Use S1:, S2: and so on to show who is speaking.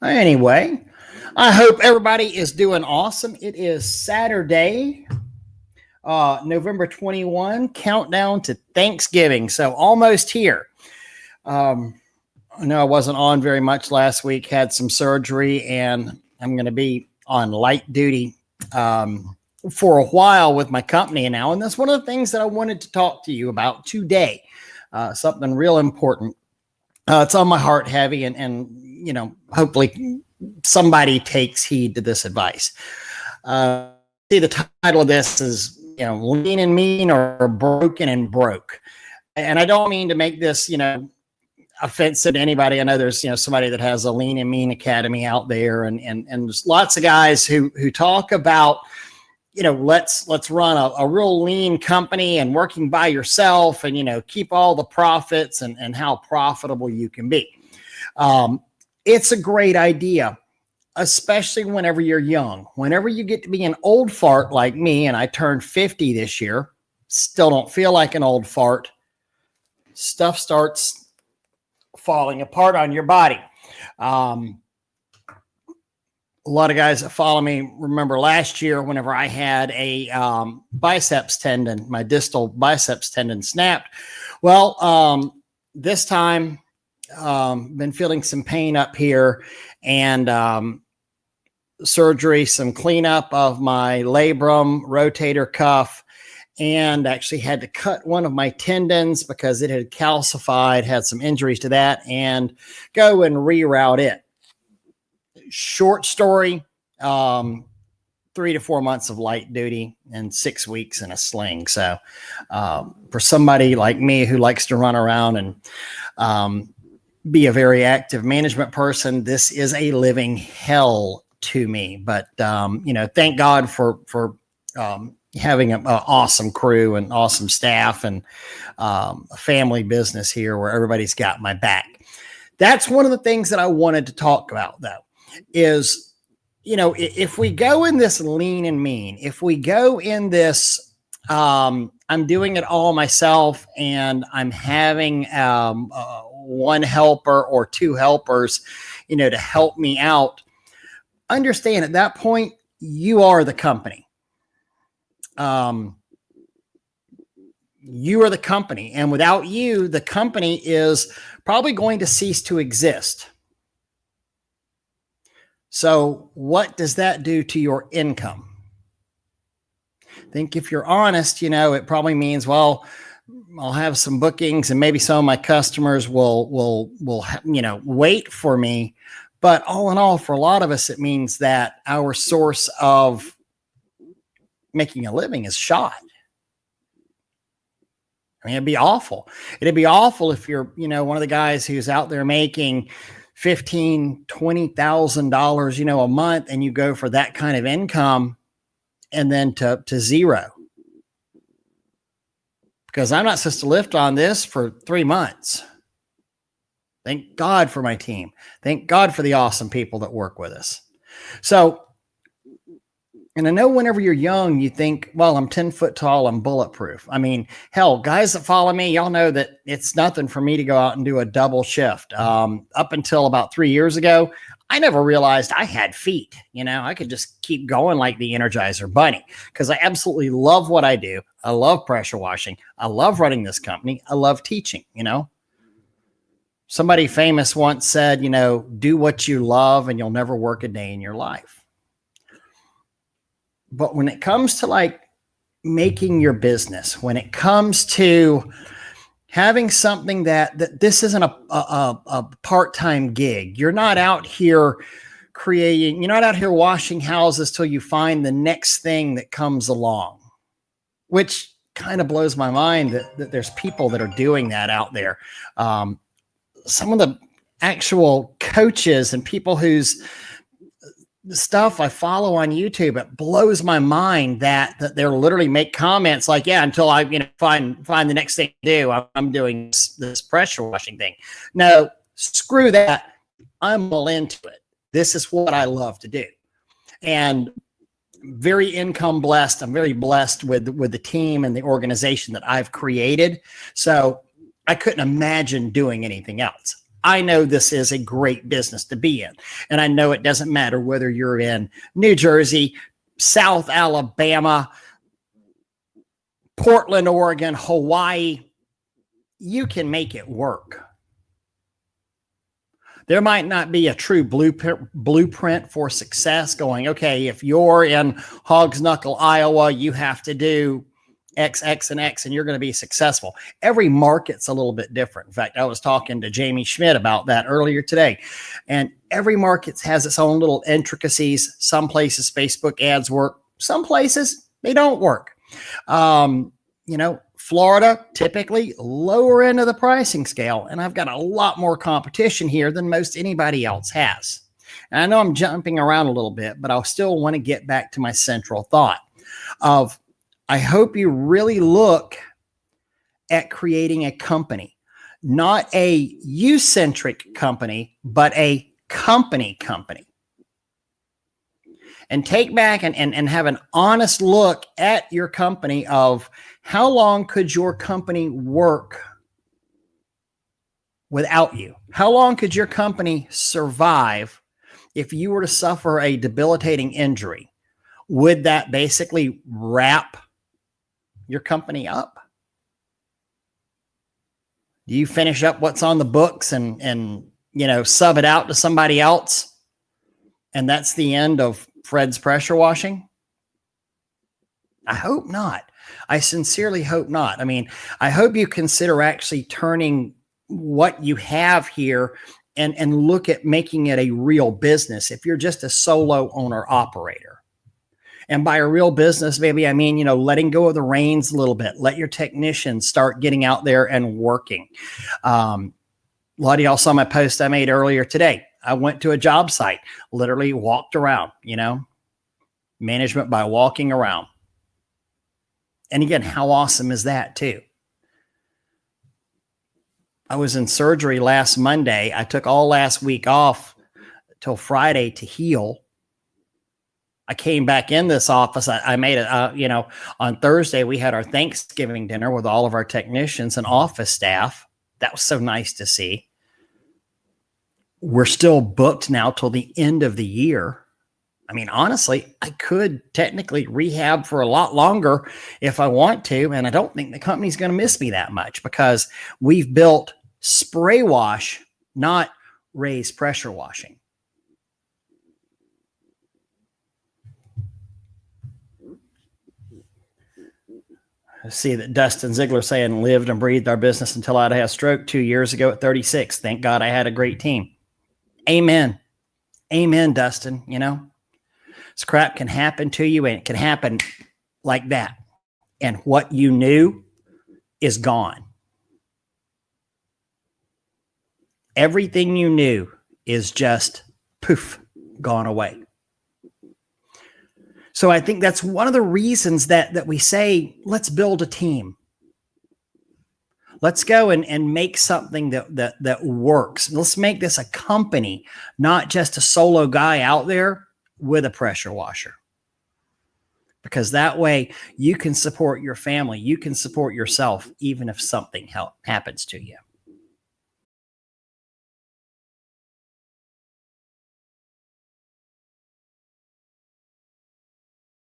S1: Anyway, I hope everybody is doing awesome. It is Saturday, November 21, countdown to Thanksgiving. So almost here. I know I wasn't on very much last week, had some surgery, and I'm going to be on light duty for a while with my company now. And that's one of the things that I wanted to talk to you about today. Something real important. It's on my heart heavy, and you know, hopefully somebody takes heed to this advice. See, the title of this is, you know, lean and mean or broken and broke. And I don't mean to make this, you know, offensive to anybody. I know there's, you know, somebody that has a lean and mean academy out there, and there's lots of guys who talk about, you know, let's run a real lean company and working by yourself, and, you know, keep all the profits and how profitable you can be. It's a great idea, especially whenever you're young. Whenever you get to be an old fart like me, and I turned 50 this year, still don't feel like an old fart, stuff starts falling apart on your body. A lot of guys that follow me remember last year whenever I had a biceps tendon, my distal biceps tendon snapped. Well, this time, been feeling some pain up here, and surgery, some cleanup of my labrum, rotator cuff, and actually had to cut one of my tendons because it had calcified, had some injuries to that, and go and reroute it. Short story, 3 to 4 months of light duty and 6 weeks in a sling. So for somebody like me who likes to run around and be a very active management person, this is a living hell to me. But you know, thank God for having an awesome crew and awesome staff, and a family business here where everybody's got my back. That's one of the things that I wanted to talk about, though, is, you know, if we go in this lean and mean, if we go in this, I'm doing it all myself, and I'm having one helper or two helpers, you know, to help me out. Understand, at that point, you are the company. You are the company, and without you, the company is probably going to cease to exist. So what does that do to your income? I think if you're honest, you know, it probably means, well, I'll have some bookings and maybe some of my customers will, you know, wait for me. But all in all, for a lot of us, it means that our source of making a living is shot. I mean, it'd be awful. It'd be awful if you're, you know, one of the guys who's out there making $15,000, $20,000, you know, a month, and you go for that kind of income and then to zero. Because I'm not supposed to lift on this for 3 months. Thank God for my team. Thank God for the awesome people that work with us. So, and I know whenever you're young, you think, well, I'm 10 foot tall, I'm bulletproof. I mean, hell, guys that follow me, y'all know that it's nothing for me to go out and do a double shift. Up until about 3 years ago, I never realized I had feet. You know, I could just keep going like the Energizer Bunny, because I absolutely love what I do. I love pressure washing. I love running this company. I love teaching, you know. Somebody famous once said, you know, do what you love and you'll never work a day in your life. But when it comes to like making your business, when it comes to having something that this isn't a part-time gig, you're not out here you're not out here washing houses till you find the next thing that comes along, which kind of blows my mind that there's people that are doing that out there. Some of the actual coaches and people whose stuff I follow on YouTube, it blows my mind that they're literally make comments like, yeah, until I, you know, find the next thing to do, I'm doing this pressure washing thing. No, screw that. I'm all into it. This is what I love to do. And very income blessed. I'm very blessed with the team and the organization that I've created. So I couldn't imagine doing anything else. I know this is a great business to be in. And I know it doesn't matter whether you're in New Jersey, South Alabama, Portland, Oregon, Hawaii, you can make it work. There might not be a true blueprint for success going, okay, if you're in Hogs Knuckle, Iowa, you have to do X, X, and X, and you're going to be successful. Every market's a little bit different. In fact, I was talking to Jamie Schmidt about that earlier today. And every market has its own little intricacies. Some places Facebook ads work. Some places they don't work. Florida, typically lower end of the pricing scale. And I've got a lot more competition here than most anybody else has. And I know I'm jumping around a little bit, but I'll still want to get back to my central thought of, I hope you really look at creating a company, not a you-centric company, but a company. And take back and have an honest look at your company of how long could your company work without you? How long could your company survive if you were to suffer a debilitating injury? Would that basically wrap your company up? Do you finish up what's on the books and sub it out to somebody else? And that's the end of Fred's pressure washing? I hope not. I sincerely hope not. I mean, I hope you consider actually turning what you have here and look at making it a real business if you're just a solo owner operator. And by a real business, maybe I mean, letting go of the reins a little bit. Let your technicians start getting out there and working. A lot of y'all saw my post I made earlier today. I went to a job site, literally walked around, management by walking around. And again, how awesome is that too? I was in surgery last Monday. I took all last week off till Friday to heal. I came back in this office. I made it, on Thursday, we had our Thanksgiving dinner with all of our technicians and office staff. That was so nice to see. We're still booked now till the end of the year. I mean, honestly, I could technically rehab for a lot longer if I want to. And I don't think the company's going to miss me that much because we've built spray wash, not raised pressure washing. I see that Dustin Ziegler saying lived and breathed our business until I had a stroke 2 years ago at 36. Thank God I had a great team. Amen. Amen, Dustin. This crap can happen to you and it can happen like that. And what you knew is gone. Everything you knew is just poof, gone away. So I think that's one of the reasons that we say, let's build a team. Let's go and make something that works. Let's make this a company, not just a solo guy out there with a pressure washer. Because that way you can support your family. You can support yourself, even if something happens to you.